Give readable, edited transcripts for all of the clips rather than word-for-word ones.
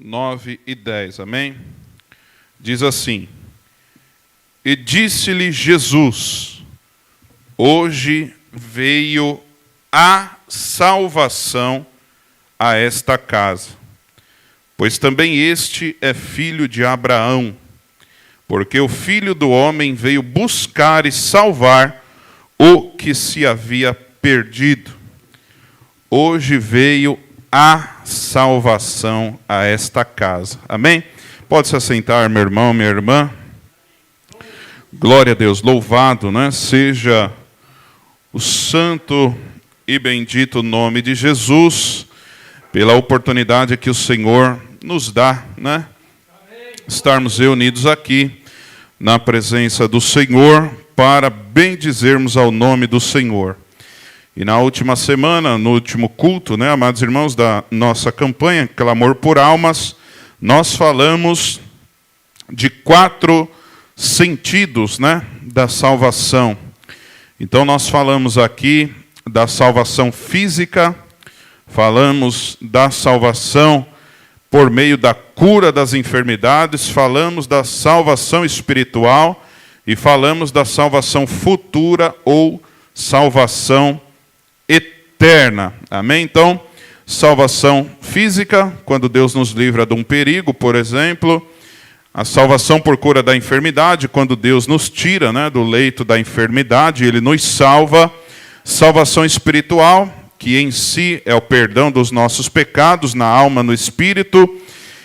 9 e 10, amém? Diz assim: E disse-lhe Jesus: Hoje veio a salvação a esta casa, pois também este é filho de Abraão, porque o Filho do Homem veio buscar e salvar o que se havia perdido. Hoje veio a salvação a esta casa. Amém? Pode se assentar, meu irmão, minha irmã. Glória a Deus, louvado, né? Seja o santo e bendito nome de Jesus, pela oportunidade que o Senhor nos dá, né? Estarmos reunidos aqui na presença do Senhor para bendizermos ao nome do Senhor. E na última semana, no último culto, né, amados irmãos, da nossa campanha, Clamor por Almas, nós falamos de 4 sentidos, né, da salvação. Então nós falamos aqui da salvação física, falamos da salvação por meio da cura das enfermidades, falamos da salvação espiritual e falamos da salvação futura ou salvação eterna. Amém? Então, salvação física, quando Deus nos livra de um perigo, por exemplo. A salvação por cura da enfermidade, quando Deus nos tira, né, do leito da enfermidade, Ele nos salva. Salvação espiritual, que em si é o perdão dos nossos pecados, na alma, no espírito.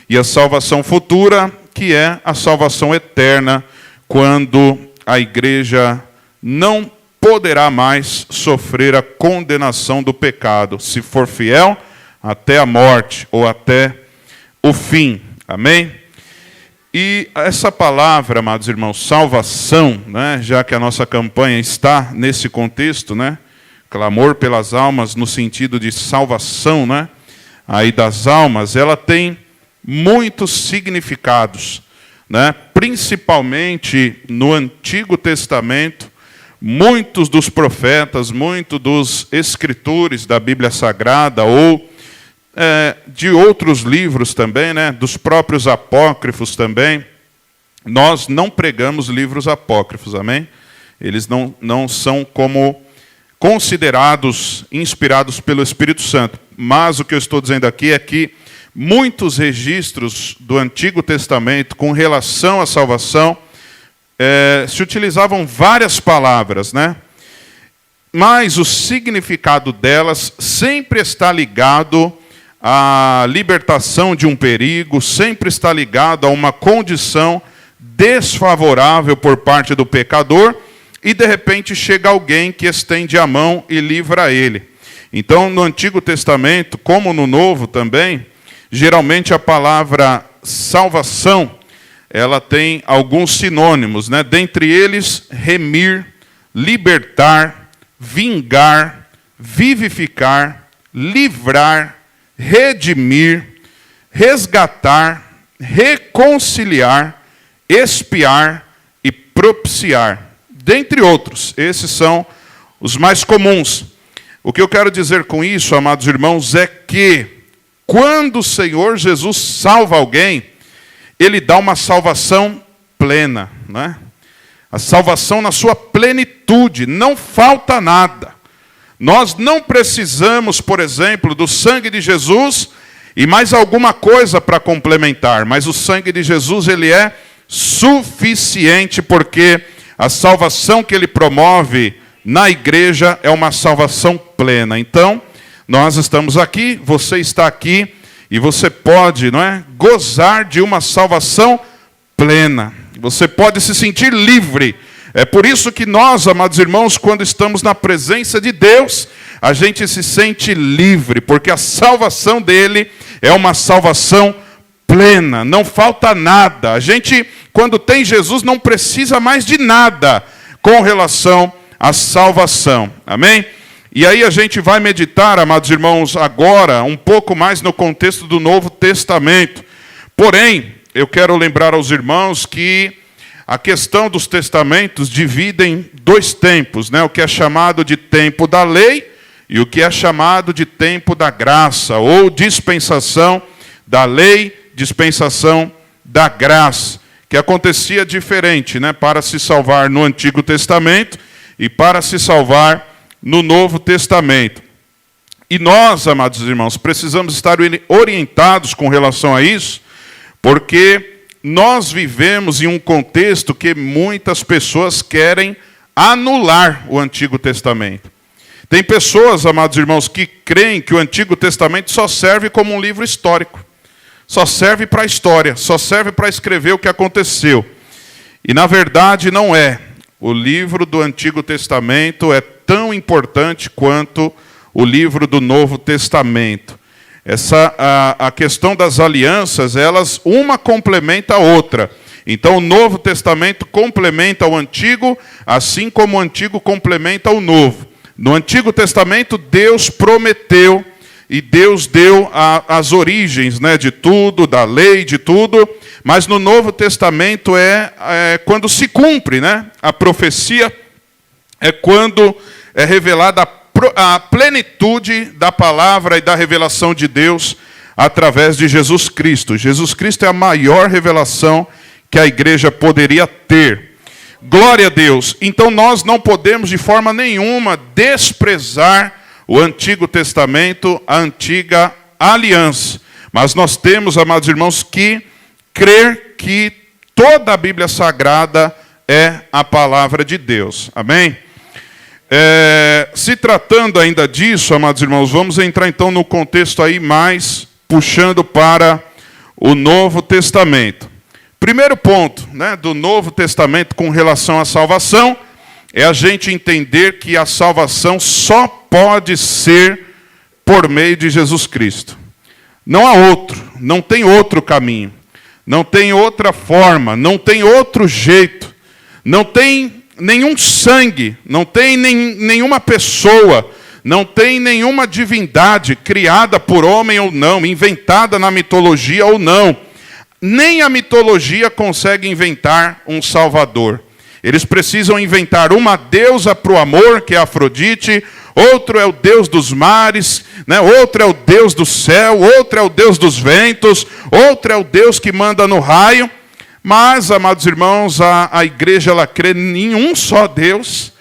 E a salvação futura, que é a salvação eterna, quando a igreja não poderá mais sofrer a condenação do pecado, se for fiel até a morte ou até o fim. Amém? E essa palavra, amados irmãos, salvação, né, já que a nossa campanha está nesse contexto, né, clamor pelas almas no sentido de salvação, né, aí das almas, ela tem muitos significados, né, principalmente no Antigo Testamento. Muitos dos profetas, muitos dos escritores da Bíblia Sagrada ou de outros livros também, né, dos próprios apócrifos também. Nós não pregamos livros apócrifos, amém? Eles não são como considerados inspirados pelo Espírito Santo. Mas o que eu estou dizendo aqui é que muitos registros do Antigo Testamento com relação à salvação se utilizavam várias palavras, né? Mas o significado delas sempre está ligado à libertação de um perigo, sempre está ligado a uma condição desfavorável por parte do pecador, e de repente chega alguém que estende a mão e livra ele. Então, no Antigo Testamento, como no Novo também, geralmente a palavra salvação, ela tem alguns sinônimos, né? Dentre eles, remir, libertar, vingar, vivificar, livrar, redimir, resgatar, reconciliar, expiar e propiciar. Dentre outros, esses são os mais comuns. O que eu quero dizer com isso, amados irmãos, é que quando o Senhor Jesus salva alguém, Ele dá uma salvação plena, né? A salvação na sua plenitude, não falta nada. Nós não precisamos, por exemplo, do sangue de Jesus e mais alguma coisa para complementar, mas o sangue de Jesus, ele é suficiente, porque a salvação que ele promove na igreja é uma salvação plena. Então, nós estamos aqui, você está aqui, e você pode, não é, gozar de uma salvação plena. Você pode se sentir livre. É por isso que nós, amados irmãos, quando estamos na presença de Deus, a gente se sente livre, porque a salvação dele é uma salvação plena, não falta nada. A gente, quando tem Jesus, não precisa mais de nada com relação à salvação. Amém? E aí a gente vai meditar, amados irmãos, agora um pouco mais no contexto do Novo Testamento. Porém, eu quero lembrar aos irmãos que a questão dos testamentos divide em 2 tempos, né? O que é chamado de tempo da lei e o que é chamado de tempo da graça, ou dispensação da lei, dispensação da graça, que acontecia diferente, né, para se salvar no Antigo Testamento e para se salvar no Novo Testamento. E nós, amados irmãos, precisamos estar orientados com relação a isso, porque nós vivemos em um contexto que muitas pessoas querem anular o Antigo Testamento. Tem pessoas, amados irmãos, que creem que o Antigo Testamento só serve como um livro histórico. Só serve para a história, só serve para escrever o que aconteceu. E na verdade não é. O livro do Antigo Testamento é tão importante quanto o livro do Novo Testamento. A questão das alianças, elas uma complementa a outra. Então o Novo Testamento complementa o Antigo, assim como o Antigo complementa o Novo. No Antigo Testamento, Deus prometeu e Deus deu as origens, né, de tudo, da lei, de tudo. Mas no Novo Testamento é quando se cumpre, né? A profecia é quando é revelada a plenitude da palavra e da revelação de Deus através de Jesus Cristo. Jesus Cristo é a maior revelação que a igreja poderia ter. Glória a Deus. Então nós não podemos de forma nenhuma desprezar o Antigo Testamento, a antiga aliança. Mas nós temos, amados irmãos, que crer que toda a Bíblia Sagrada é a palavra de Deus. Amém? Se tratando ainda disso, amados irmãos, vamos entrar então no contexto aí mais puxando para o Novo Testamento. Primeiro ponto, né, do Novo Testamento com relação à salvação é a gente entender que a salvação só pode ser por meio de Jesus Cristo. Não há outro, não tem outro caminho, não tem outra forma, não tem outro jeito, não tem nenhum sangue, não tem nenhuma pessoa, não tem nenhuma divindade criada por homem ou não, inventada na mitologia ou não. Nem a mitologia consegue inventar um Salvador. Eles precisam inventar uma deusa para o amor, que é Afrodite, outro é o Deus dos mares, né? Outro é o Deus do céu, outro é o Deus dos ventos, outro é o Deus que manda no raio. Mas, amados irmãos, a igreja ela crê em um só Deus,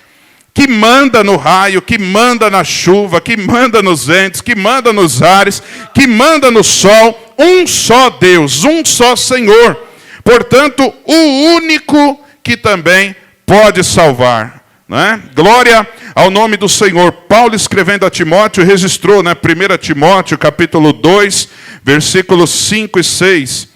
que manda no raio, que manda na chuva, que manda nos ventos, que manda nos ares, que manda no sol. Um só Deus, um só Senhor. Portanto, o único que também pode salvar. Né? Glória ao nome do Senhor. Paulo, escrevendo a Timóteo, registrou, né, 1 Timóteo, capítulo 2, versículos 5 e 6.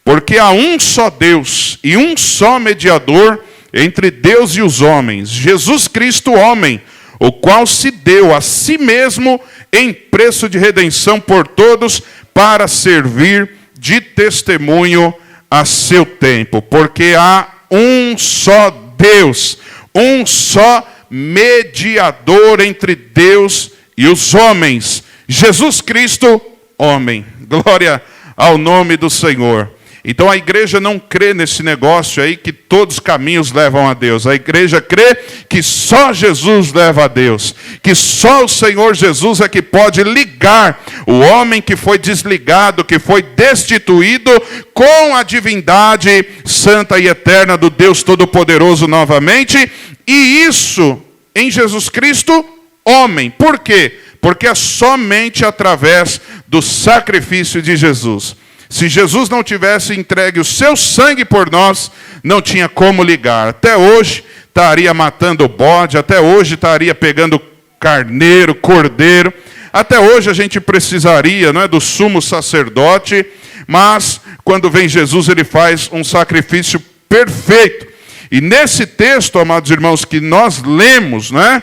Porque há um só Deus e um só mediador entre Deus e os homens, Jesus Cristo, homem, o qual se deu a si mesmo em preço de redenção por todos, para servir de testemunho a seu tempo. Porque há um só Deus, um só mediador entre Deus e os homens, Jesus Cristo, homem. Glória ao nome do Senhor. Então a igreja não crê nesse negócio aí que todos os caminhos levam a Deus. A igreja crê que só Jesus leva a Deus. Que só o Senhor Jesus é que pode ligar o homem que foi desligado, que foi destituído, com a divindade santa e eterna do Deus Todo-Poderoso novamente. E isso em Jesus Cristo, homem. Por quê? Porque é somente através do sacrifício de Jesus. Se Jesus não tivesse entregue o seu sangue por nós, não tinha como ligar. Até hoje estaria matando bode, até hoje estaria pegando carneiro, cordeiro. Até hoje a gente precisaria, não é, do sumo sacerdote, mas quando vem Jesus ele faz um sacrifício perfeito. E nesse texto, amados irmãos, que nós lemos, né,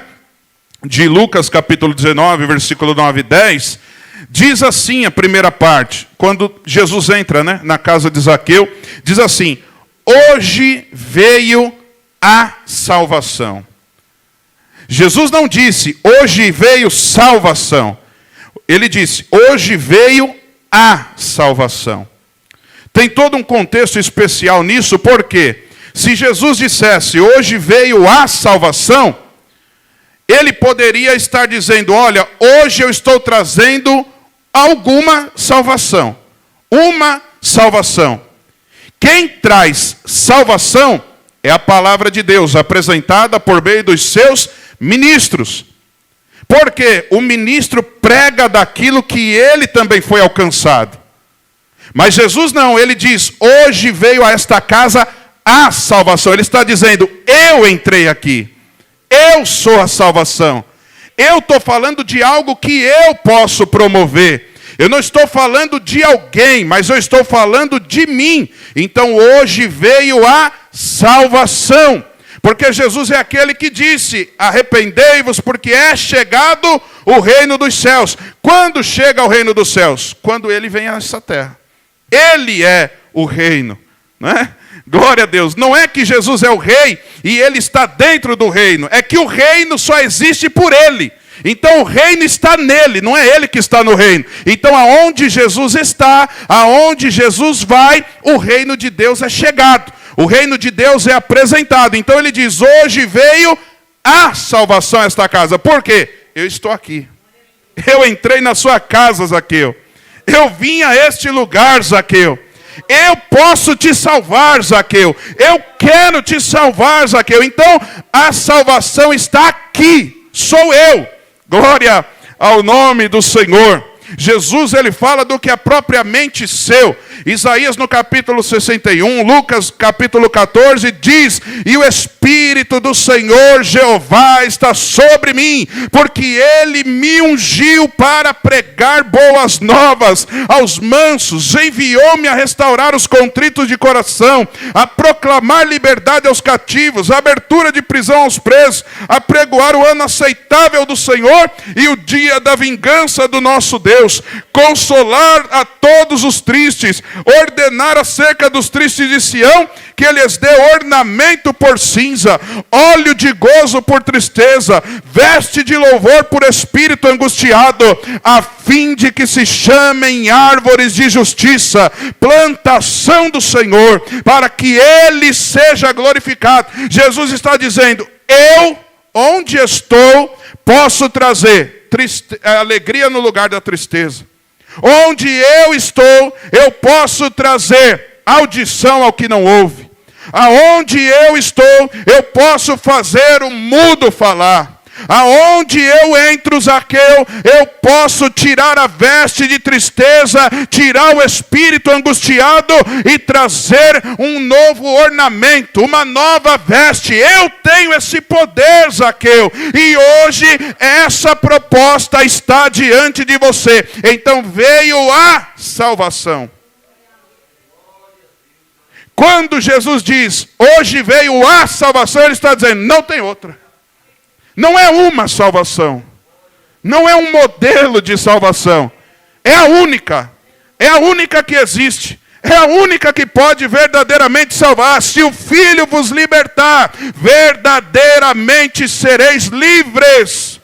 de Lucas capítulo 19, versículo 9 e 10, diz assim a primeira parte, quando Jesus entra, né, na casa de Zaqueu, diz assim: hoje veio a salvação. Jesus não disse, hoje veio salvação. Ele disse, hoje veio a salvação. Tem todo um contexto especial nisso, porque se Jesus dissesse, hoje veio a salvação, ele poderia estar dizendo, olha, hoje eu estou trazendo alguma salvação. Uma salvação. Quem traz salvação é a palavra de Deus, apresentada por meio dos seus ministros. Porque o ministro prega daquilo que ele também foi alcançado. Mas Jesus não, ele diz, hoje veio a esta casa a salvação. Ele está dizendo, eu entrei aqui. Eu sou a salvação. Eu estou falando de algo que eu posso promover. Eu não estou falando de alguém, mas eu estou falando de mim. Então hoje veio a salvação. Porque Jesus é aquele que disse, arrependei-vos porque é chegado o reino dos céus. Quando chega o reino dos céus? Quando ele vem a essa terra. Ele é o reino, né? Glória a Deus. Não é que Jesus é o rei e ele está dentro do reino. É que o reino só existe por ele. Então o reino está nele, não é ele que está no reino. Então aonde Jesus está, aonde Jesus vai, o reino de Deus é chegado. O reino de Deus é apresentado. Então ele diz, hoje veio a salvação a esta casa. Por quê? Eu estou aqui. Eu entrei na sua casa, Zaqueu. Eu vim a este lugar, Zaqueu. Eu posso te salvar, Zaqueu. Eu quero te salvar, Zaqueu. Então, a salvação está aqui. Sou eu. Glória ao nome do Senhor. Jesus, ele fala do que é propriamente seu. Isaías no capítulo 61, Lucas capítulo 14 diz, e o Espírito do Senhor Jeová está sobre mim, porque ele me ungiu para pregar boas novas aos mansos, enviou-me a restaurar os contritos de coração, a proclamar liberdade aos cativos, a abertura de prisão aos presos, a pregoar o ano aceitável do Senhor e o dia da vingança do nosso Deus, consolar a todos os tristes, ordenar acerca dos tristes de Sião, que lhes dê ornamento por cinza, óleo de gozo por tristeza, veste de louvor por espírito angustiado, a fim de que se chamem árvores de justiça, plantação do Senhor, para que ele seja glorificado. Jesus está dizendo, eu, onde estou, posso trazer alegria no lugar da tristeza. Onde eu estou, eu posso trazer audição ao que não ouve. Aonde eu estou, eu posso fazer o mudo falar. Aonde eu entro, Zaqueu, eu posso tirar a veste de tristeza, tirar o espírito angustiado e trazer um novo ornamento, uma nova veste. Eu tenho esse poder, Zaqueu, e hoje essa proposta está diante de você. Então veio a salvação. Quando Jesus diz, hoje veio a salvação, ele está dizendo, não tem outra. Não é uma salvação. Não é um modelo de salvação. É a única. É a única que existe. É a única que pode verdadeiramente salvar. Se o Filho vos libertar, verdadeiramente sereis livres.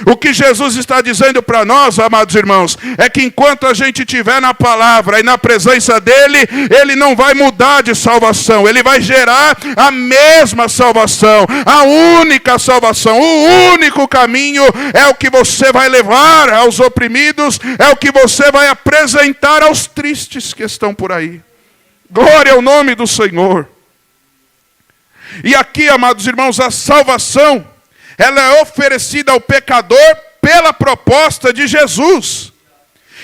O que Jesus está dizendo para nós, amados irmãos, é que enquanto a gente estiver na palavra e na presença dele, ele não vai mudar de salvação, ele vai gerar a mesma salvação, a única salvação, o único caminho é o que você vai levar aos oprimidos, é o que você vai apresentar aos tristes que estão por aí. Glória ao nome do Senhor. E aqui, amados irmãos, a salvação, ela é oferecida ao pecador pela proposta de Jesus.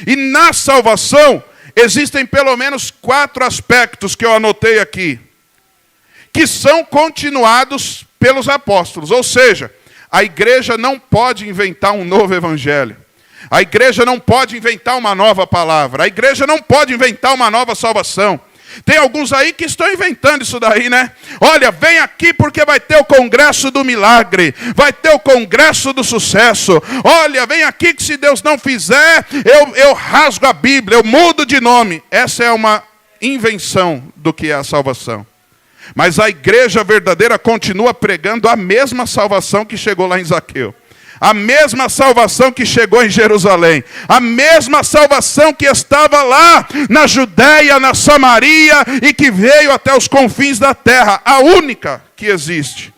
E na salvação, existem pelo menos 4 aspectos que eu anotei aqui, que são continuados pelos apóstolos. Ou seja, a igreja não pode inventar um novo evangelho. A igreja não pode inventar uma nova palavra. A igreja não pode inventar uma nova salvação. Tem alguns aí que estão inventando isso daí, né? Olha, vem aqui porque vai ter o congresso do milagre, vai ter o congresso do sucesso. Olha, vem aqui que se Deus não fizer, eu rasgo a Bíblia, eu mudo de nome. Essa é uma invenção do que é a salvação. Mas a igreja verdadeira continua pregando a mesma salvação que chegou lá em Zaqueu. A mesma salvação que chegou em Jerusalém. A mesma salvação que estava lá na Judéia, na Samaria e que veio até os confins da terra. A única que existe.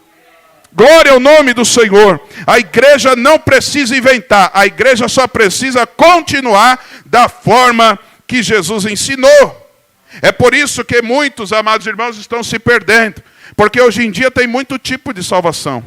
Glória ao nome do Senhor. A igreja não precisa inventar. A igreja só precisa continuar da forma que Jesus ensinou. É por isso que muitos, amados irmãos, estão se perdendo. Porque hoje em dia tem muito tipo de salvação.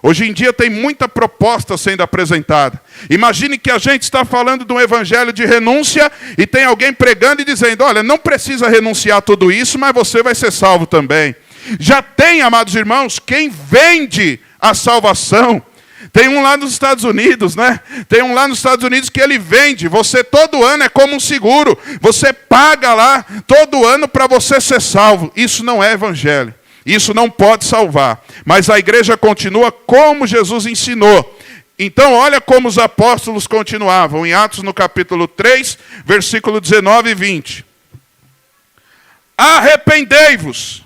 Hoje em dia tem muita proposta sendo apresentada. Imagine que a gente está falando de um evangelho de renúncia e tem alguém pregando e dizendo, olha, não precisa renunciar a tudo isso, mas você vai ser salvo também. Já tem, amados irmãos, quem vende a salvação. Tem um lá nos Estados Unidos, né? Tem um lá nos Estados Unidos que ele vende. Você todo ano é como um seguro. Você paga lá todo ano para você ser salvo. Isso não é evangelho. Isso não pode salvar. Mas a igreja continua como Jesus ensinou. Então, olha como os apóstolos continuavam. Em Atos, no capítulo 3, versículo 19 e 20. Arrependei-vos,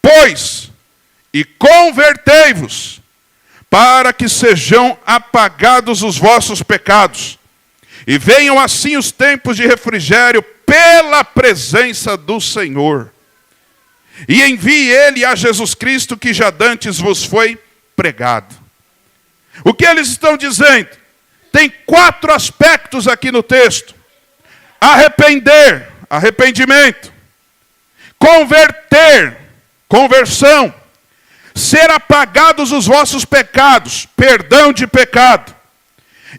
pois, e convertei-vos, para que sejam apagados os vossos pecados, e venham assim os tempos de refrigério pela presença do Senhor. E envie ele a Jesus Cristo, que já dantes vos foi pregado. O que eles estão dizendo? Tem 4 aspectos aqui no texto. Arrepender, arrependimento. Converter, conversão. Ser apagados os vossos pecados, perdão de pecado.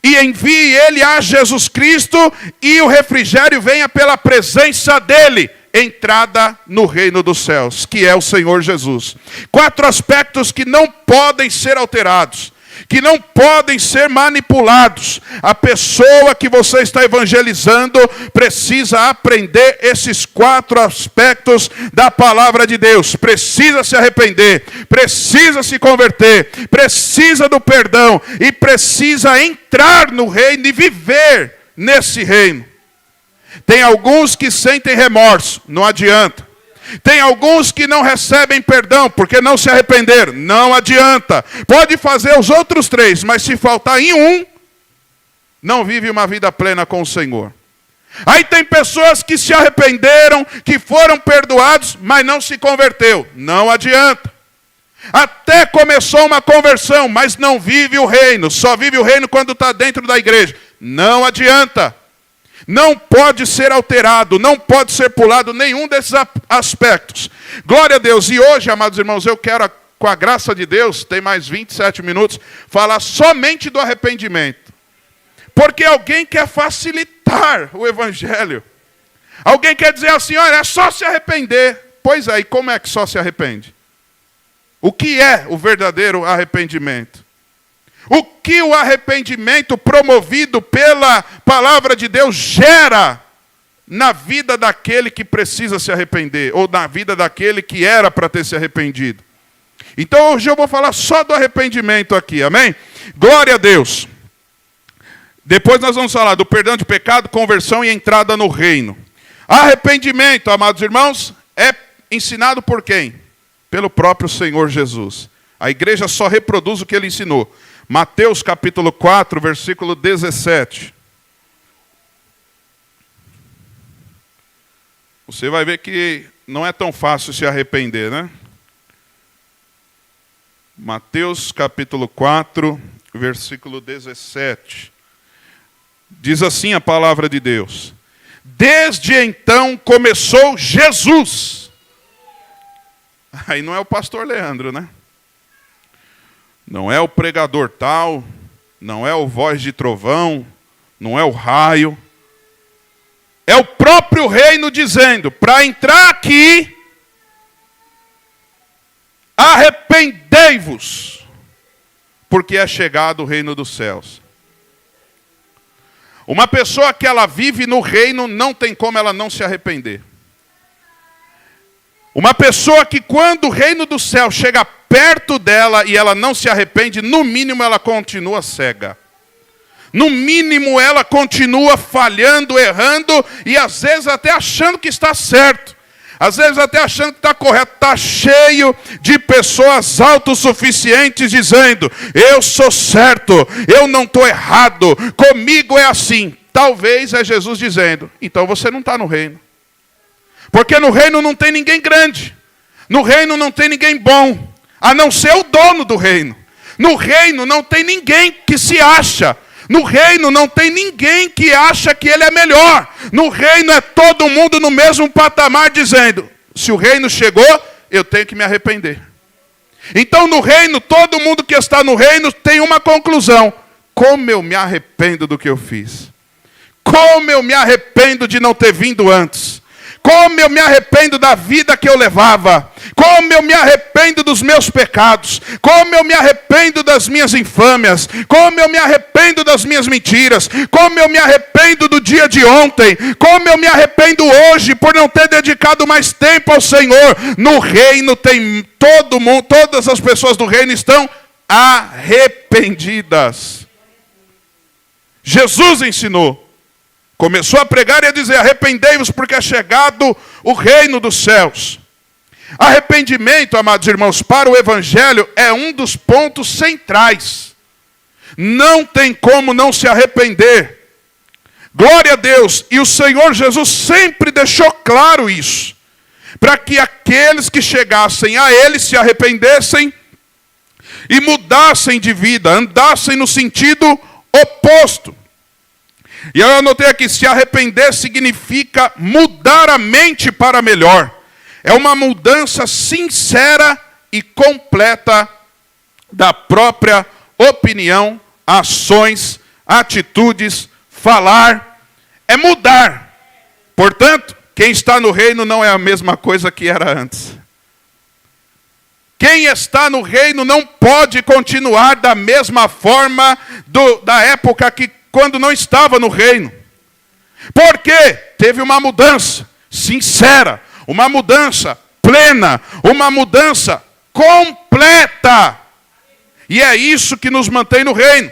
E envie ele a Jesus Cristo, e o refrigério venha pela presença dele. Entrada no reino dos céus, que é o Senhor Jesus. 4 aspectos que não podem ser alterados, que não podem ser manipulados. A pessoa que você está evangelizando precisa aprender esses 4 aspectos da palavra de Deus. Precisa se arrepender, precisa se converter, precisa do perdão e precisa entrar no reino e viver nesse reino. Tem alguns que sentem remorso, não adianta. Tem alguns que não recebem perdão porque não se arrependeram, não adianta. Pode fazer os outros 3, mas se faltar em um, não vive uma vida plena com o Senhor. Aí tem pessoas que se arrependeram, que foram perdoados, mas não se converteu, não adianta. Até começou uma conversão, mas não vive o reino, só vive o reino quando está dentro da igreja, não adianta. Não pode ser alterado, não pode ser pulado nenhum desses aspectos. Glória a Deus. E hoje, amados irmãos, eu quero, com a graça de Deus, tem mais 27 minutos, falar somente do arrependimento. Porque alguém quer facilitar o evangelho. Alguém quer dizer assim, olha, é só se arrepender. Pois é, e como é que só se arrepende? O que é o verdadeiro arrependimento? O que o arrependimento promovido pela palavra de Deus gera na vida daquele que precisa se arrepender, ou na vida daquele que era para ter se arrependido. Então hoje eu vou falar só do arrependimento aqui, amém? Glória a Deus. Depois nós vamos falar do perdão de pecado, conversão e entrada no reino. Arrependimento, amados irmãos, é ensinado por quem? Pelo próprio Senhor Jesus. A igreja só reproduz o que ele ensinou. Mateus capítulo 4, versículo 17. Você vai ver que não é tão fácil se arrepender, né? Mateus capítulo 4, versículo 17. Diz assim a palavra de Deus. Desde então começou Jesus. Aí não é o pastor Leandro, né? Não é o pregador tal, não é o voz de trovão, não é o raio. É o próprio reino dizendo, para entrar aqui, arrependei-vos, porque é chegado o reino dos céus. Uma pessoa que ela vive no reino, não tem como ela não se arrepender. Uma pessoa que quando o reino do céu chega perto dela e ela não se arrepende, no mínimo ela continua cega. No mínimo ela continua falhando, errando e às vezes até achando que está certo. Às vezes até achando que está correto. Está cheio de pessoas autossuficientes dizendo, eu sou certo, eu não estou errado, comigo é assim. Talvez é Jesus dizendo, então você não está no reino. Porque no reino não tem ninguém grande. No reino não tem ninguém bom. A não ser o dono do reino. No reino não tem ninguém que se acha. No reino não tem ninguém que acha que ele é melhor. No reino é todo mundo no mesmo patamar dizendo, se o reino chegou, eu tenho que me arrepender. Então no reino, todo mundo que está no reino tem uma conclusão. Como eu me arrependo do que eu fiz. Como eu me arrependo de não ter vindo antes. Como eu me arrependo da vida que eu levava. Como eu me arrependo dos meus pecados. Como eu me arrependo das minhas infâmias. Como eu me arrependo das minhas mentiras. Como eu me arrependo do dia de ontem. Como eu me arrependo hoje por não ter dedicado mais tempo ao Senhor. No reino tem todo mundo, todas as pessoas do reino estão arrependidas. Jesus ensinou. Começou a pregar e a dizer, arrependei-vos porque é chegado o reino dos céus. Arrependimento, amados irmãos, para o Evangelho é um dos pontos centrais. Não tem como não se arrepender. Glória a Deus. E o Senhor Jesus sempre deixou claro isso. Para que aqueles que chegassem a Ele se arrependessem e mudassem de vida, andassem no sentido oposto. E eu anotei aqui, se arrepender significa mudar a mente para melhor. É uma mudança sincera e completa da própria opinião, ações, atitudes, falar. É mudar. Portanto, quem está no reino não é a mesma coisa que era antes. Quem está no reino não pode continuar da mesma forma da época quando não estava no reino. Porque teve uma mudança sincera, uma mudança plena, uma mudança completa. E é isso que nos mantém no reino.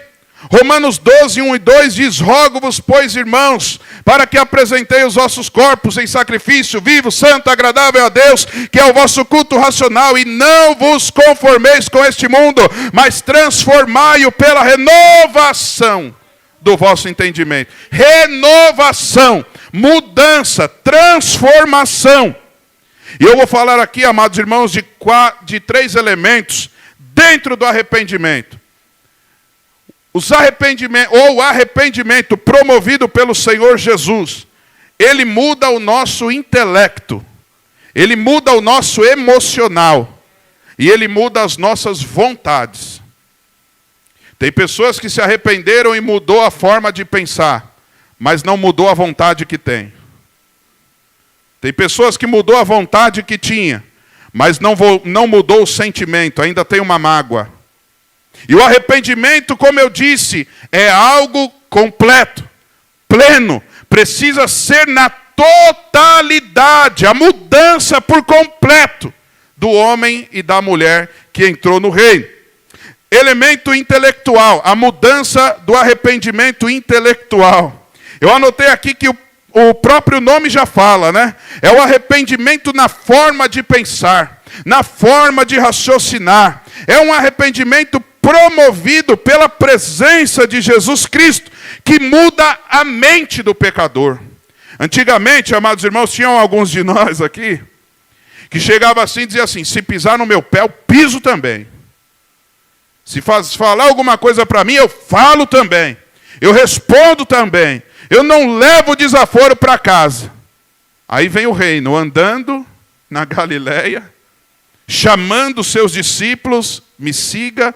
Romanos 12, 1 e 2 diz, rogo-vos, pois, irmãos, para que apresentei os vossos corpos em sacrifício vivo, santo, agradável a Deus, que é o vosso culto racional, e não vos conformeis com este mundo, mas transformai-o pela renovação do vosso entendimento. Renovação, mudança, transformação. E eu vou falar aqui, amados irmãos, de 3 elementos dentro do arrependimento. O arrependimento promovido pelo Senhor Jesus, ele muda o nosso intelecto, ele muda o nosso emocional, e ele muda as nossas vontades. Tem pessoas que se arrependeram e mudou a forma de pensar, mas não mudou a vontade que tem. Tem pessoas que mudou a vontade que tinha, mas não mudou o sentimento, ainda tem uma mágoa. E o arrependimento, como eu disse, é algo completo, pleno, precisa ser na totalidade, a mudança por completo do homem e da mulher que entrou no reino. Elemento intelectual, a mudança do arrependimento intelectual. Eu anotei aqui que o próprio nome já fala, né? É o arrependimento na forma de pensar, na forma de raciocinar. É um arrependimento promovido pela presença de Jesus Cristo, que muda a mente do pecador. Antigamente, amados irmãos, tinham alguns de nós aqui, que chegava assim e dizia assim, se pisar no meu pé, eu piso também. Se falar alguma coisa para mim, eu falo também. Eu respondo também. Eu não levo desaforo para casa. Aí vem o reino, andando na Galileia, chamando seus discípulos, me siga,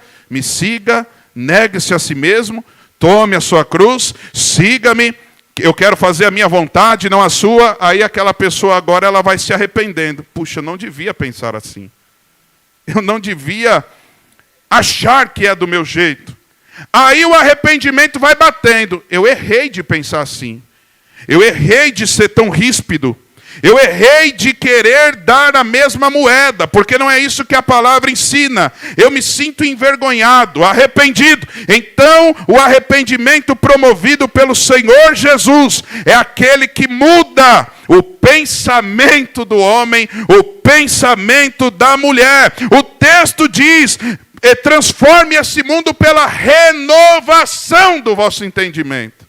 negue-se a si mesmo, tome a sua cruz, siga-me, eu quero fazer a minha vontade, não a sua. Aí aquela pessoa agora ela vai se arrependendo. Puxa, eu não devia pensar assim. Eu não devia achar que é do meu jeito. Aí o arrependimento vai batendo. Eu errei de pensar assim. Eu errei de ser tão ríspido. Eu errei de querer dar a mesma moeda, porque não é isso que a palavra ensina. Eu me sinto envergonhado, arrependido. Então, o arrependimento promovido pelo Senhor Jesus é aquele que muda o pensamento do homem, o pensamento da mulher. O texto diz, transforme esse mundo pela renovação do vosso entendimento.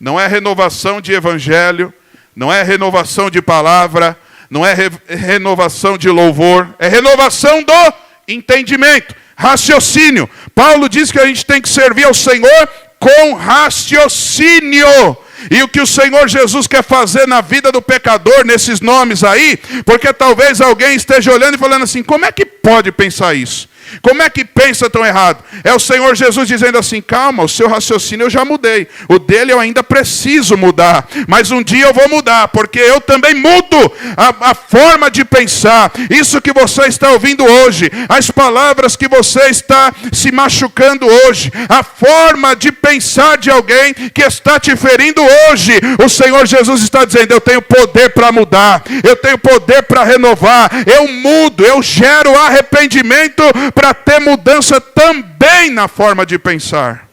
Não é renovação de evangelho, não é renovação de palavra, não é renovação de louvor, é renovação do entendimento, raciocínio. Paulo diz que a gente tem que servir ao Senhor com raciocínio. E o que o Senhor Jesus quer fazer na vida do pecador, nesses nomes aí, porque talvez alguém esteja olhando e falando assim, como é que pode pensar isso? Como é que pensa tão errado? É o Senhor Jesus dizendo assim, calma, o seu raciocínio eu já mudei. O dele eu ainda preciso mudar. Mas um dia eu vou mudar, porque eu também mudo a forma de pensar. Isso que você está ouvindo hoje, as palavras que você está se machucando hoje, a forma de pensar de alguém que está te ferindo hoje. O Senhor Jesus está dizendo, eu tenho poder para mudar. Eu tenho poder para renovar. Eu mudo, eu gero arrependimento para ter mudança também na forma de pensar.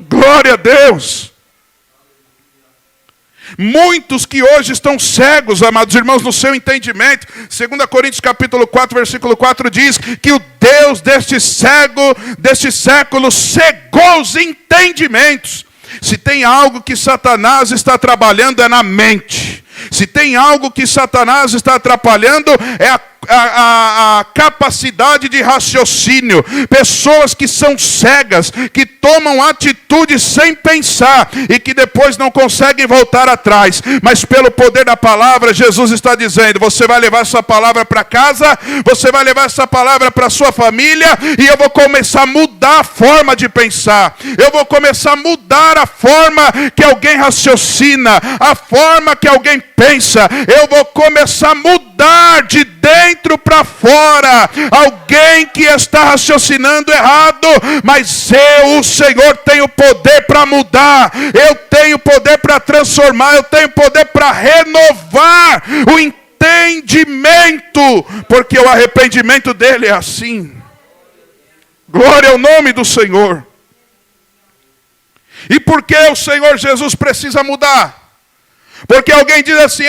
Glória a Deus. Muitos que hoje estão cegos, amados irmãos, no seu entendimento. 2 Coríntios capítulo 4, versículo 4 diz que o Deus deste século cegou os entendimentos. Se tem algo que Satanás está trabalhando é na mente. Se tem algo que Satanás está atrapalhando é a capacidade de raciocínio. Pessoas que são cegas, que tomam atitudes sem pensar e que depois não conseguem voltar atrás. Mas pelo poder da palavra, Jesus está dizendo, você vai levar essa palavra para casa, você vai levar essa palavra para sua família e eu vou começar a mudar a forma de pensar. Eu vou começar a mudar a forma que alguém raciocina, a forma que alguém pensa. Eu vou começar a mudar de dentro para fora. Alguém que está raciocinando errado, mas eu, o Senhor, tenho poder para mudar. Eu tenho poder para transformar. Eu tenho poder para renovar o entendimento, porque o arrependimento dele é assim. Glória ao nome do Senhor. E por que o Senhor Jesus precisa mudar? Porque alguém diz assim,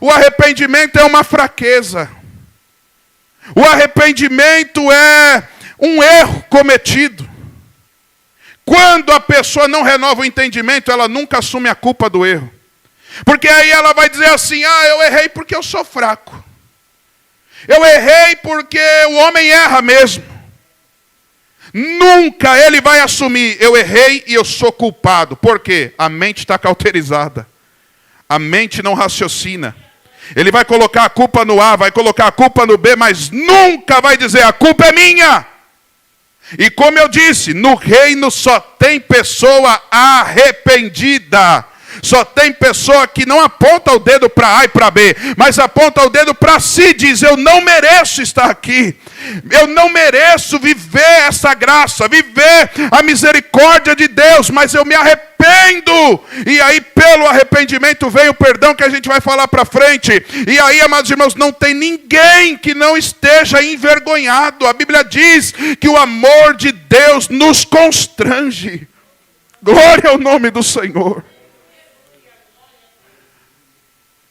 o arrependimento é uma fraqueza. O arrependimento é um erro cometido. Quando a pessoa não renova o entendimento, ela nunca assume a culpa do erro. Porque aí ela vai dizer assim, eu errei porque eu sou fraco. Eu errei porque o homem erra mesmo. Nunca ele vai assumir, eu errei e eu sou culpado. Por quê? A mente está cauterizada. A mente não raciocina. Ele vai colocar a culpa no A, vai colocar a culpa no B, mas nunca vai dizer, a culpa é minha. E como eu disse, no reino só tem pessoa arrependida. Só tem pessoa que não aponta o dedo para A e para B, mas aponta o dedo para si, diz, eu não mereço estar aqui. Eu não mereço viver essa graça, viver a misericórdia de Deus, mas eu me arrependo. E aí pelo arrependimento vem o perdão que a gente vai falar para frente. E aí, amados irmãos, não tem ninguém que não esteja envergonhado. A Bíblia diz que o amor de Deus nos constrange. Glória ao nome do Senhor.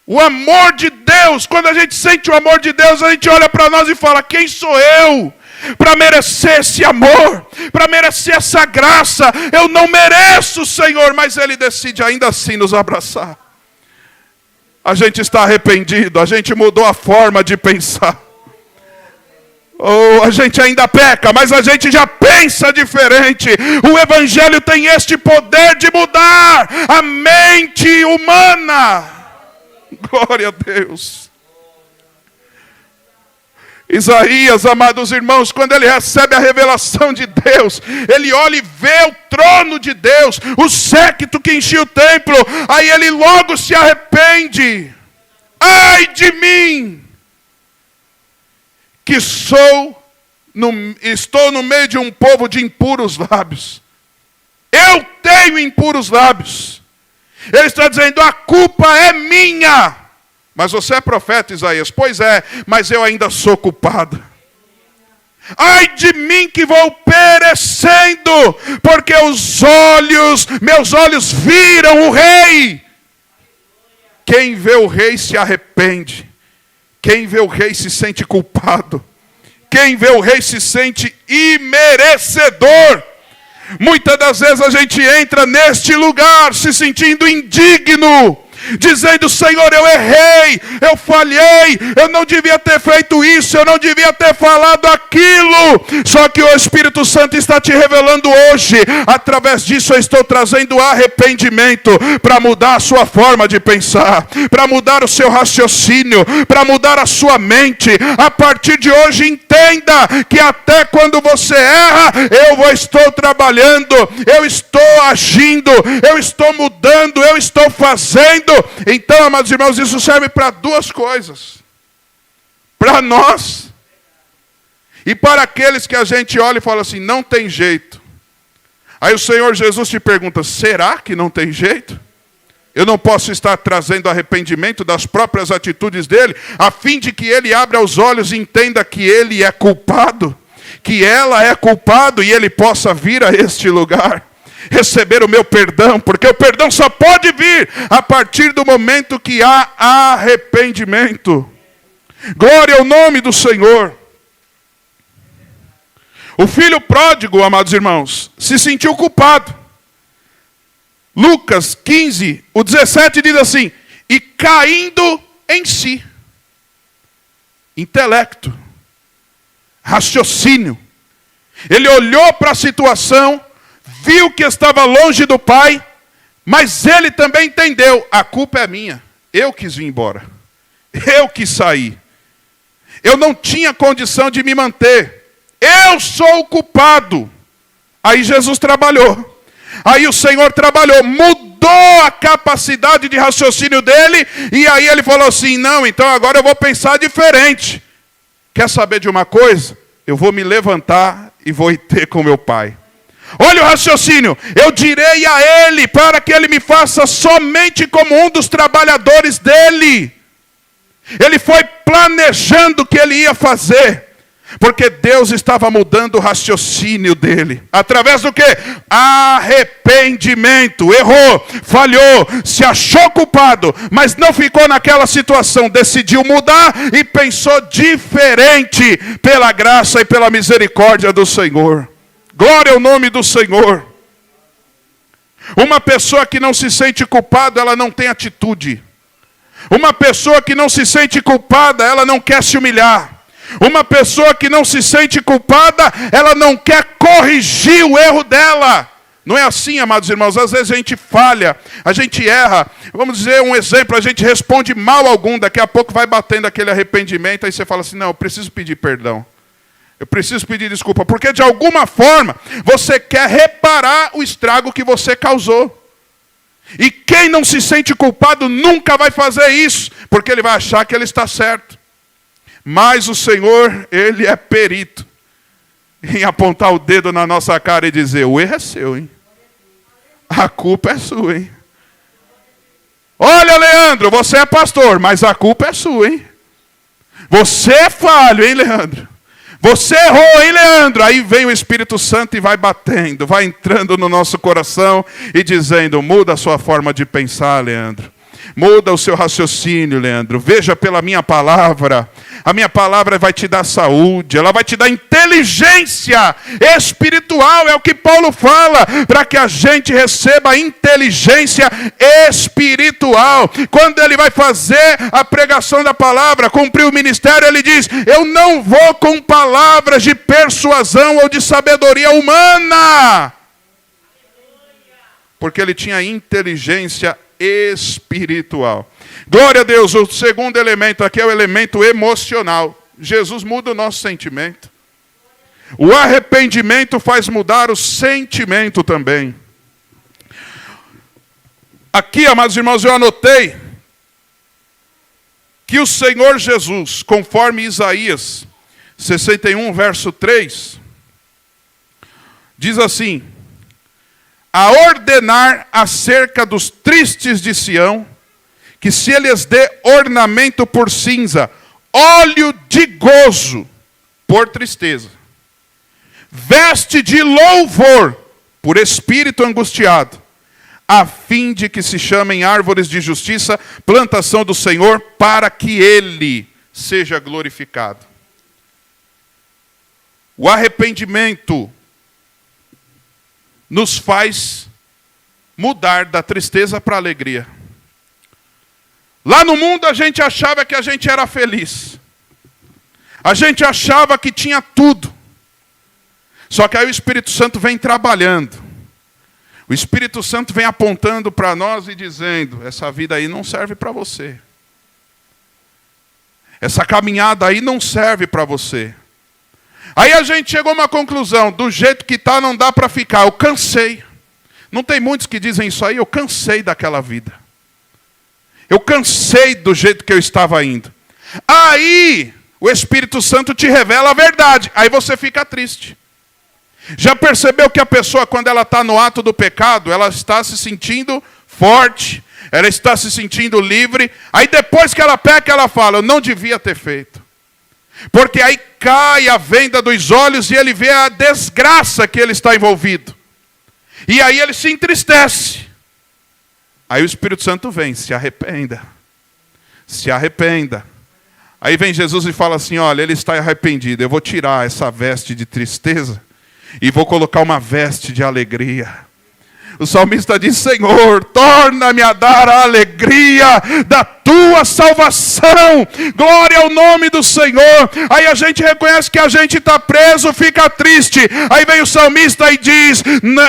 O amor de Deus, quando a gente sente o amor de Deus, a gente olha para nós e fala, quem sou eu para merecer esse amor, para merecer essa graça? Eu não mereço, Senhor, mas Ele decide ainda assim nos abraçar. A gente está arrependido, a gente mudou a forma de pensar. A gente ainda peca, mas a gente já pensa diferente. O Evangelho tem este poder de mudar a mente humana. Glória a Deus. Isaías, amados irmãos, quando ele recebe a revelação de Deus, ele olha e vê o trono de Deus, o séquito que enchia o templo, aí ele logo se arrepende. Ai de mim, que estou no meio de um povo de impuros lábios. Eu tenho impuros lábios. Ele está dizendo, a culpa é minha. Mas você é profeta, Isaías. Pois é, mas eu ainda sou culpado. Ai de mim que vou perecendo, porque meus olhos viram o rei. Quem vê o rei se arrepende. Quem vê o rei se sente culpado. Quem vê o rei se sente imerecedor. Muitas das vezes a gente entra neste lugar se sentindo indigno, dizendo: Senhor, eu errei, eu falhei, eu não devia ter feito isso, eu não devia ter falado aquilo. Só que o Espírito Santo está te revelando hoje. Através disso eu estou trazendo arrependimento para mudar a sua forma de pensar, para mudar o seu raciocínio, para mudar a sua mente. A partir de hoje, entenda que até quando você erra, eu estou trabalhando, eu estou agindo, eu estou mudando, eu estou fazendo. Então, amados irmãos, isso serve para duas coisas: para nós e para aqueles que a gente olha e fala assim: não tem jeito. Aí o Senhor Jesus te pergunta: será que não tem jeito? Eu não posso estar trazendo arrependimento das próprias atitudes dele, a fim de que ele abra os olhos e entenda que ele é culpado, que ela é culpado, e ele possa vir a este lugar, receber o meu perdão, porque o perdão só pode vir a partir do momento que há arrependimento. Glória ao nome do Senhor. O filho pródigo, amados irmãos, se sentiu culpado. Lucas 15, o 17 diz assim: e caindo em si, intelecto, raciocínio, ele olhou para a situação, viu que estava longe do pai, mas ele também entendeu: a culpa é minha, eu quis vir embora, eu quis sair, eu não tinha condição de me manter, eu sou o culpado. Aí Jesus trabalhou. Aí o Senhor trabalhou, mudou a capacidade de raciocínio dele, e aí ele falou assim: não, então agora eu vou pensar diferente. Quer saber de uma coisa? Eu vou me levantar e vou ir ter com meu pai. Olha o raciocínio: eu direi a ele para que ele me faça somente como um dos trabalhadores dele. Ele foi planejando o que ele ia fazer, porque Deus estava mudando o raciocínio dele. Através do quê? Arrependimento. Errou, falhou, se achou culpado, mas não ficou naquela situação. Decidiu mudar e pensou diferente pela graça e pela misericórdia do Senhor. Glória ao nome do Senhor. Uma pessoa que não se sente culpada, ela não tem atitude. Uma pessoa que não se sente culpada, ela não quer se humilhar. Uma pessoa que não se sente culpada, ela não quer corrigir o erro dela. Não é assim, amados irmãos. Às vezes a gente falha, a gente erra. Vamos dizer um exemplo: a gente responde mal algum, daqui a pouco vai batendo aquele arrependimento, aí você fala assim: não, eu preciso pedir perdão. Eu preciso pedir desculpa, porque de alguma forma você quer reparar o estrago que você causou. E quem não se sente culpado nunca vai fazer isso, porque ele vai achar que ele está certo. Mas o Senhor, ele é perito em apontar o dedo na nossa cara e dizer: o erro é seu, hein? A culpa é sua, hein? Olha, Leandro, você é pastor, mas a culpa é sua, hein? Você é falho, hein, Leandro? Você errou, hein, Leandro? Aí vem o Espírito Santo e vai batendo, vai entrando no nosso coração e dizendo: muda a sua forma de pensar, Leandro. Muda o seu raciocínio, Leandro. Veja pela minha palavra. A minha palavra vai te dar saúde, ela vai te dar inteligência espiritual, é o que Paulo fala, para que a gente receba inteligência espiritual. Quando ele vai fazer a pregação da palavra, cumprir o ministério, ele diz: eu não vou com palavras de persuasão ou de sabedoria humana, porque ele tinha inteligência espiritual. Glória a Deus. O segundo elemento aqui é o elemento emocional. Jesus muda o nosso sentimento. O arrependimento faz mudar o sentimento também. Aqui, amados irmãos, eu anotei que o Senhor Jesus, conforme Isaías 61, verso 3, diz assim: a ordenar acerca dos tristes de Sião, que se lhes dê ornamento por cinza, óleo de gozo por tristeza, veste de louvor por espírito angustiado, a fim de que se chamem árvores de justiça, plantação do Senhor, para que ele seja glorificado. O arrependimento nos faz mudar da tristeza para a alegria. Lá no mundo a gente achava que a gente era feliz. A gente achava que tinha tudo. Só que aí o Espírito Santo vem trabalhando. O Espírito Santo vem apontando para nós e dizendo: essa vida aí não serve para você. Essa caminhada aí não serve para você. Aí a gente chegou a uma conclusão: do jeito que está não dá para ficar. Eu cansei. Não tem muitos que dizem isso aí. Eu cansei daquela vida. Eu cansei do jeito que eu estava indo. Aí o Espírito Santo te revela a verdade. Aí você fica triste. Já percebeu que a pessoa, quando ela está no ato do pecado, ela está se sentindo forte, ela está se sentindo livre. Aí depois que ela peca, ela fala: eu não devia ter feito. Porque aí cai a venda dos olhos e ele vê a desgraça que ele está envolvido. E aí ele se entristece. Aí o Espírito Santo vem: se arrependa. Se arrependa. Aí vem Jesus e fala assim: olha, ele está arrependido. Eu vou tirar essa veste de tristeza e vou colocar uma veste de alegria. O salmista diz: Senhor, torna-me a dar a alegria da tua salvação. Glória ao nome do Senhor. Aí a gente reconhece que a gente está preso, fica triste. Aí vem o salmista e diz: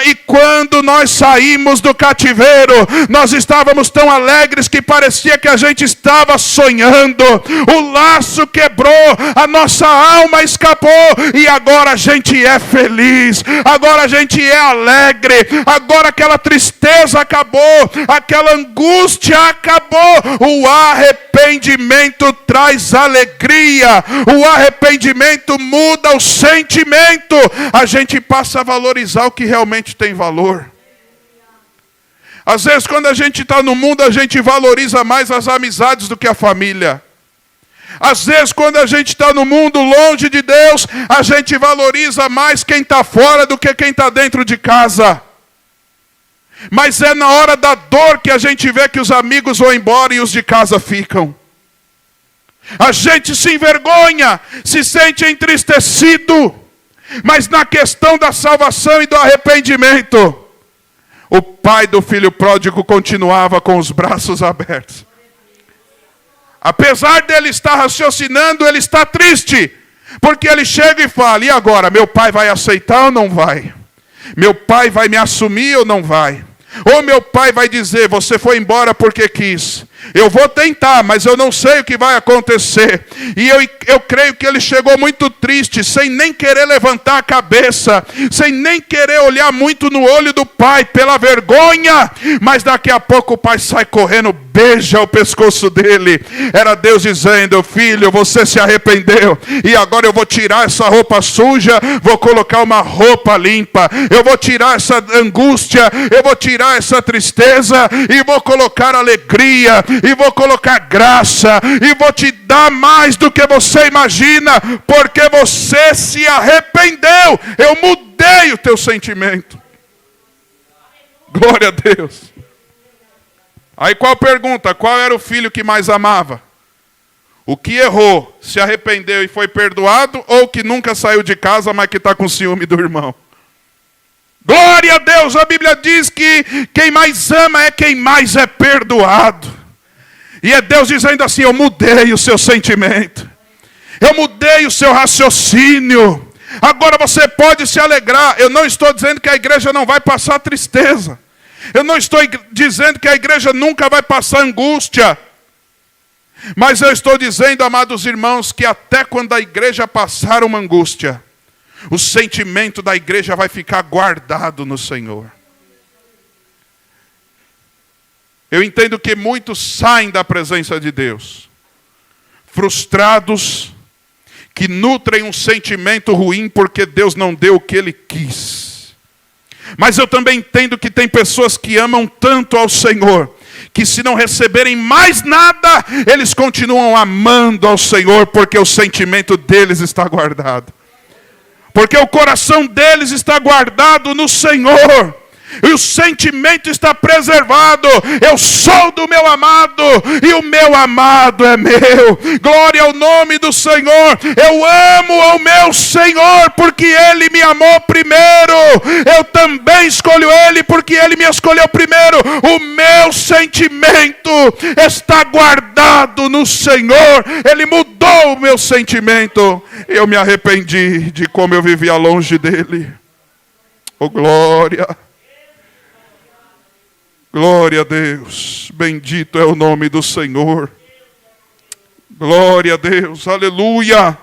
e quando nós saímos do cativeiro, nós estávamos tão alegres que parecia que a gente estava sonhando. O laço quebrou, a nossa alma escapou e agora a gente é feliz. Agora a gente é alegre. Agora aquela tristeza acabou, aquela angústia acabou. O arrependimento traz alegria. O arrependimento muda o sentimento. A gente passa a valorizar o que realmente tem valor. Às vezes, quando a gente está no mundo, a gente valoriza mais as amizades do que a família. Às vezes, quando a gente está no mundo longe de Deus, a gente valoriza mais quem está fora do que quem está dentro de casa. Mas é na hora da dor que a gente vê que os amigos vão embora e os de casa ficam. A gente se envergonha, se sente entristecido. Mas na questão da salvação e do arrependimento, o pai do filho pródigo continuava com os braços abertos. Apesar dele estar raciocinando, ele está triste. Porque ele chega e fala: e agora, meu pai vai aceitar ou não vai? Meu pai vai me assumir ou não vai? Ou meu pai vai dizer: você foi embora porque quis. Eu vou tentar, mas eu não sei o que vai acontecer. E eu creio que ele chegou muito triste, sem nem querer levantar a cabeça, sem nem querer olhar muito no olho do pai, pela vergonha. Mas daqui a pouco o pai sai correndo, beija o pescoço dele. Era Deus dizendo: filho, você se arrependeu, e agora eu vou tirar essa roupa suja, vou colocar uma roupa limpa. Eu vou tirar essa angústia, eu vou tirar essa tristeza, e vou colocar alegria, e vou colocar graça, e vou te dar mais do que você imagina, porque você se arrependeu. Eu mudei o teu sentimento. Glória a Deus. Aí qual pergunta? Qual era o filho que mais amava? O que errou, se arrependeu e foi perdoado, ou o que nunca saiu de casa, mas que está com ciúme do irmão? Glória a Deus. A Bíblia diz que quem mais ama é quem mais é perdoado. E é Deus dizendo assim: eu mudei o seu sentimento, eu mudei o seu raciocínio. Agora você pode se alegrar. Eu não estou dizendo que a igreja não vai passar tristeza. Eu não estou dizendo que a igreja nunca vai passar angústia. Mas eu estou dizendo, amados irmãos, que até quando a igreja passar uma angústia, o sentimento da igreja vai ficar guardado no Senhor. Eu entendo que muitos saem da presença de Deus frustrados, que nutrem um sentimento ruim porque Deus não deu o que Ele quis. Mas eu também entendo que tem pessoas que amam tanto ao Senhor, que se não receberem mais nada, eles continuam amando ao Senhor, porque o sentimento deles está guardado. Porque o coração deles está guardado no Senhor. E o sentimento está preservado. Eu sou do meu amado, e o meu amado é meu. Glória ao nome do Senhor. Eu amo ao meu Senhor, porque Ele me amou primeiro. Eu também escolho Ele, porque Ele me escolheu primeiro. O meu sentimento está guardado no Senhor. Ele mudou o meu sentimento. Eu me arrependi de como eu vivia longe dele. Oh, glória! Glória a Deus. Bendito é o nome do Senhor. Glória a Deus. Aleluia.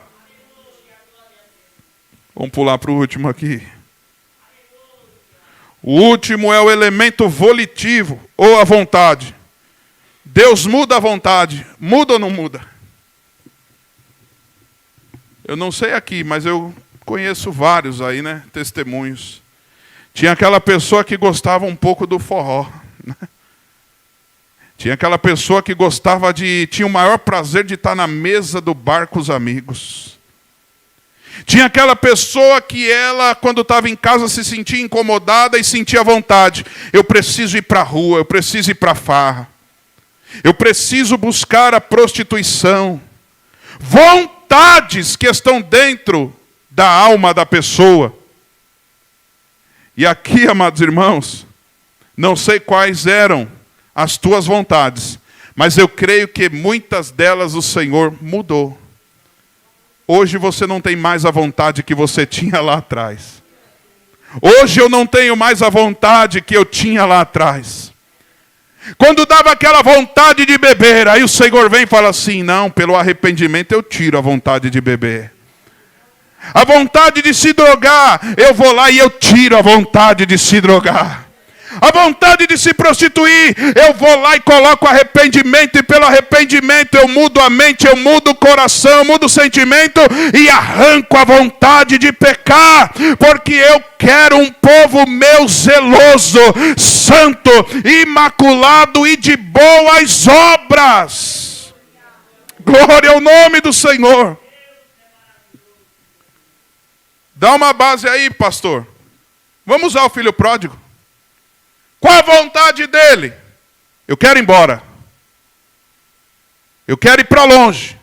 Vamos pular para o último aqui. O último é o elemento volitivo, ou a vontade. Deus muda a vontade. Muda ou não muda? Eu não sei aqui, mas eu conheço vários aí, né? Testemunhos. Tinha aquela pessoa que gostava um pouco do forró. Né? Tinha aquela pessoa que tinha o maior prazer de estar na mesa do bar com os amigos. Tinha aquela pessoa que ela, quando estava em casa, se sentia incomodada e sentia vontade. Eu preciso ir para a rua, eu preciso ir para a farra. Eu preciso buscar a prostituição. Vontades que estão dentro da alma da pessoa. E aqui, amados irmãos, não sei quais eram as tuas vontades, mas eu creio que muitas delas o Senhor mudou. Hoje você não tem mais a vontade que você tinha lá atrás. Hoje eu não tenho mais a vontade que eu tinha lá atrás. Quando dava aquela vontade de beber, aí o Senhor vem e fala assim, não, pelo arrependimento eu tiro a vontade de beber. A vontade de se drogar, eu vou lá e eu tiro a vontade de se drogar. A vontade de se prostituir, eu vou lá e coloco arrependimento, e pelo arrependimento eu mudo a mente, eu mudo o coração, eu mudo o sentimento e arranco a vontade de pecar, porque eu quero um povo meu zeloso, santo, imaculado e de boas obras. Glória ao nome do Senhor. Dá uma base aí, pastor. Vamos usar o filho pródigo. Qual a vontade dele? Eu quero ir embora. Eu quero ir para longe.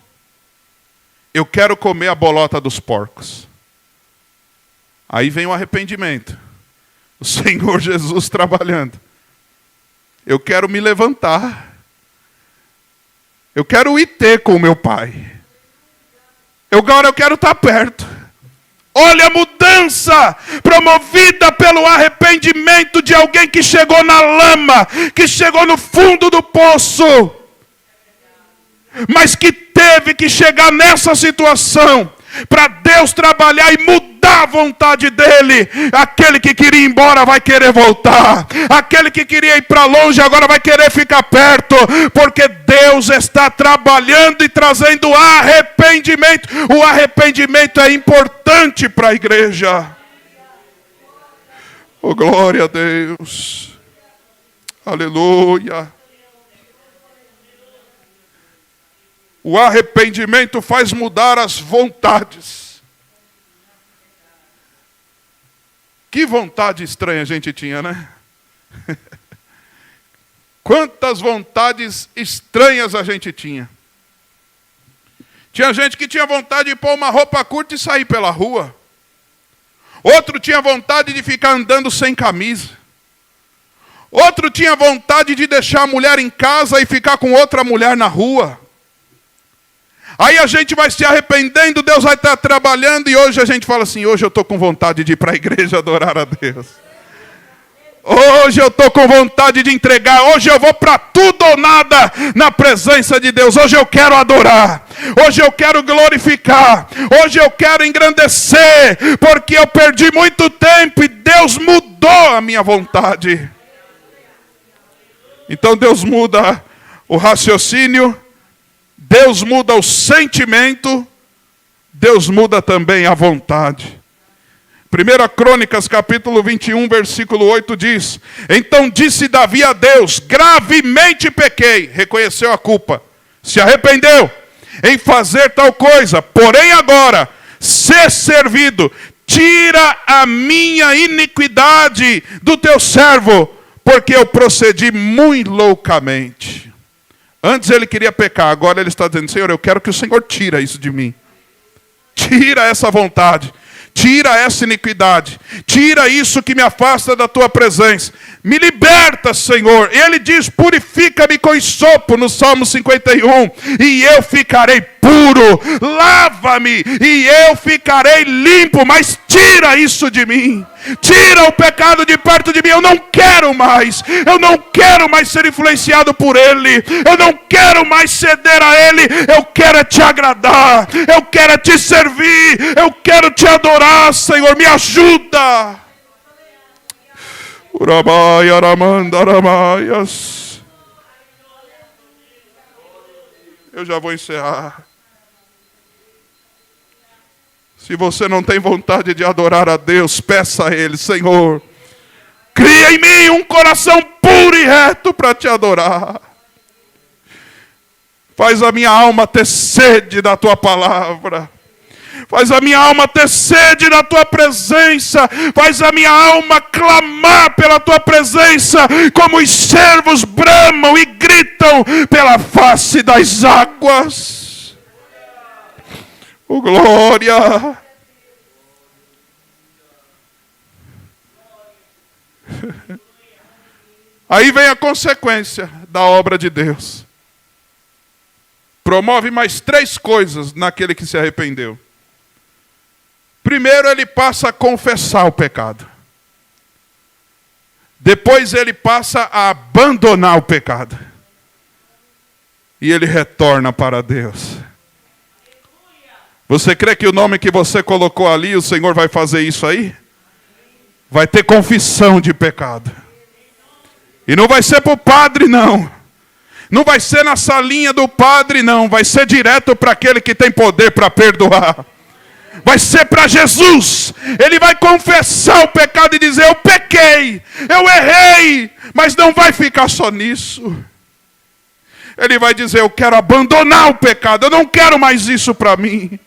Eu quero comer a bolota dos porcos. Aí vem o arrependimento. O Senhor Jesus trabalhando. Eu quero me levantar. Eu quero ir ter com o meu pai. Agora eu quero estar perto. Olha a mudança promovida pelo arrependimento de alguém que chegou na lama, que chegou no fundo do poço, mas que teve que chegar nessa situação para Deus trabalhar e mudar a vontade dele. Aquele que queria ir embora vai querer voltar. Aquele que queria ir para longe agora vai querer ficar perto, porque Deus está trabalhando e trazendo arrependimento. O arrependimento é importante para a igreja. Oh, glória a Deus. Aleluia. O arrependimento faz mudar as vontades. Que vontade estranha a gente tinha, né? Quantas vontades estranhas a gente tinha. Tinha gente que tinha vontade de pôr uma roupa curta e sair pela rua. Outro tinha vontade de ficar andando sem camisa. Outro tinha vontade de deixar a mulher em casa e ficar com outra mulher na rua. Aí a gente vai se arrependendo, Deus vai estar trabalhando, e hoje a gente fala assim, hoje eu estou com vontade de ir para a igreja adorar a Deus. Hoje eu estou com vontade de entregar, hoje eu vou para tudo ou nada na presença de Deus. Hoje eu quero adorar, hoje eu quero glorificar, hoje eu quero engrandecer, porque eu perdi muito tempo e Deus mudou a minha vontade. Então Deus muda o raciocínio, Deus muda o sentimento, Deus muda também a vontade. 1 Crônicas, capítulo 21, versículo 8 diz: então disse Davi a Deus, gravemente pequei, reconheceu a culpa, se arrependeu em fazer tal coisa, porém agora, se servido, tira a minha iniquidade do teu servo, porque eu procedi muito loucamente. Antes ele queria pecar, agora ele está dizendo, Senhor, eu quero que o Senhor tire isso de mim. Tira essa vontade, tira essa iniquidade, tira isso que me afasta da tua presença. Me liberta, Senhor. E ele diz, purifica purifica-me com hisopo, no Salmo 51, e eu ficarei puro. Lava-me e eu ficarei limpo, mas tira isso de mim. Tira o pecado de perto de mim. Eu não quero mais. Eu não quero mais ser influenciado por ele. Eu não quero mais ceder a ele. Eu quero te agradar. Eu quero te servir. Eu quero te adorar, Senhor. Me ajuda. Urabai, aramanda, aramaias. Eu já vou encerrar. Se você não tem vontade de adorar a Deus, peça a Ele: Senhor, cria em mim um coração puro e reto para te adorar. Faz a minha alma ter sede da tua palavra. Faz a minha alma ter sede da tua presença. Faz a minha alma clamar pela tua presença, como os servos bramam e gritam pela face das águas. Oh, glória! Aí vem a consequência da obra de Deus. Promove mais 3 coisas naquele que se arrependeu. Primeiro, ele passa a confessar o pecado. Depois ele passa a abandonar o pecado. E ele retorna para Deus. Você crê que o nome que você colocou ali, o Senhor vai fazer isso aí? Vai ter confissão de pecado. E não vai ser para o padre, não. Não vai ser na salinha do padre, não. Vai ser direto para aquele que tem poder para perdoar. Vai ser para Jesus. Ele vai confessar o pecado e dizer: eu pequei, eu errei. Mas não vai ficar só nisso. Ele vai dizer: eu quero abandonar o pecado. Eu não quero mais isso para mim.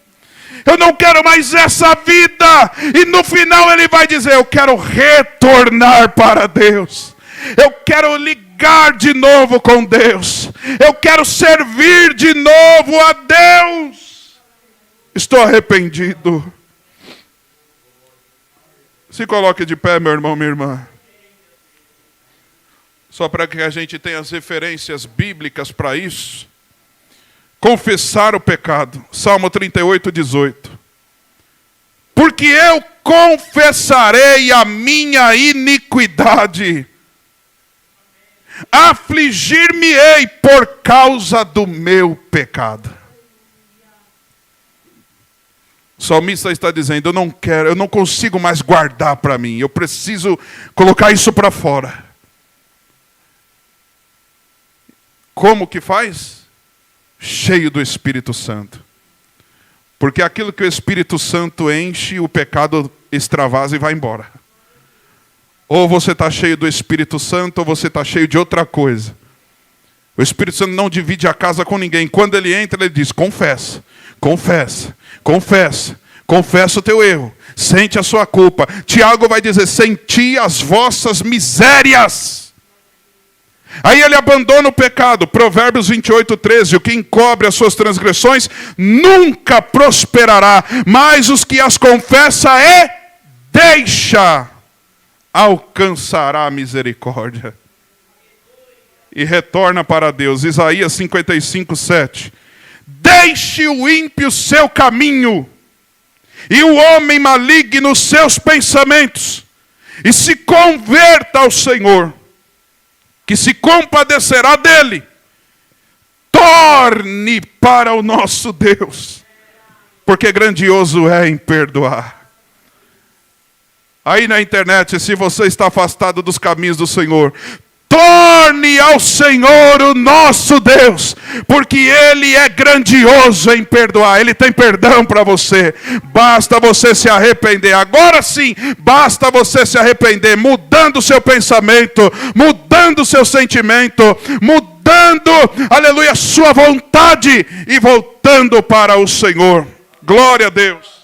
Eu não quero mais essa vida. E no final ele vai dizer: eu quero retornar para Deus. Eu quero ligar de novo com Deus. Eu quero servir de novo a Deus. Estou arrependido. Se coloque de pé, meu irmão, minha irmã. Só para que a gente tenha as referências bíblicas para isso. Confessar o pecado. Salmo 38, 18. Porque eu confessarei a minha iniquidade. Afligir-me-ei por causa do meu pecado. O salmista está dizendo: eu não quero, eu não consigo mais guardar para mim. Eu preciso colocar isso para fora. Como que faz? Cheio do Espírito Santo. Porque aquilo que o Espírito Santo enche, o pecado extravasa e vai embora. Ou você está cheio do Espírito Santo, ou você está cheio de outra coisa. O Espírito Santo não divide a casa com ninguém. Quando ele entra, ele diz: confessa, confessa, confessa, confessa o teu erro, sente a sua culpa. Tiago vai dizer: senti as vossas misérias. Aí ele abandona o pecado. Provérbios 28, 13. O que encobre as suas transgressões nunca prosperará, mas os que as confessa e deixa alcançará a misericórdia. E retorna para Deus. Isaías 55, 7. Deixe o ímpio seu caminho, e o homem maligno seus pensamentos, e se converta ao Senhor, que se compadecerá dele. Torne para o nosso Deus, porque grandioso é em perdoar. Aí na internet, se você está afastado dos caminhos do Senhor, torne ao Senhor o nosso Deus, porque Ele é grandioso em perdoar. Ele tem perdão para você. Basta você se arrepender. Agora sim, basta você se arrepender, mudando o seu pensamento, mudando o seu sentimento, mudando, aleluia, sua vontade e voltando para o Senhor. Glória a Deus.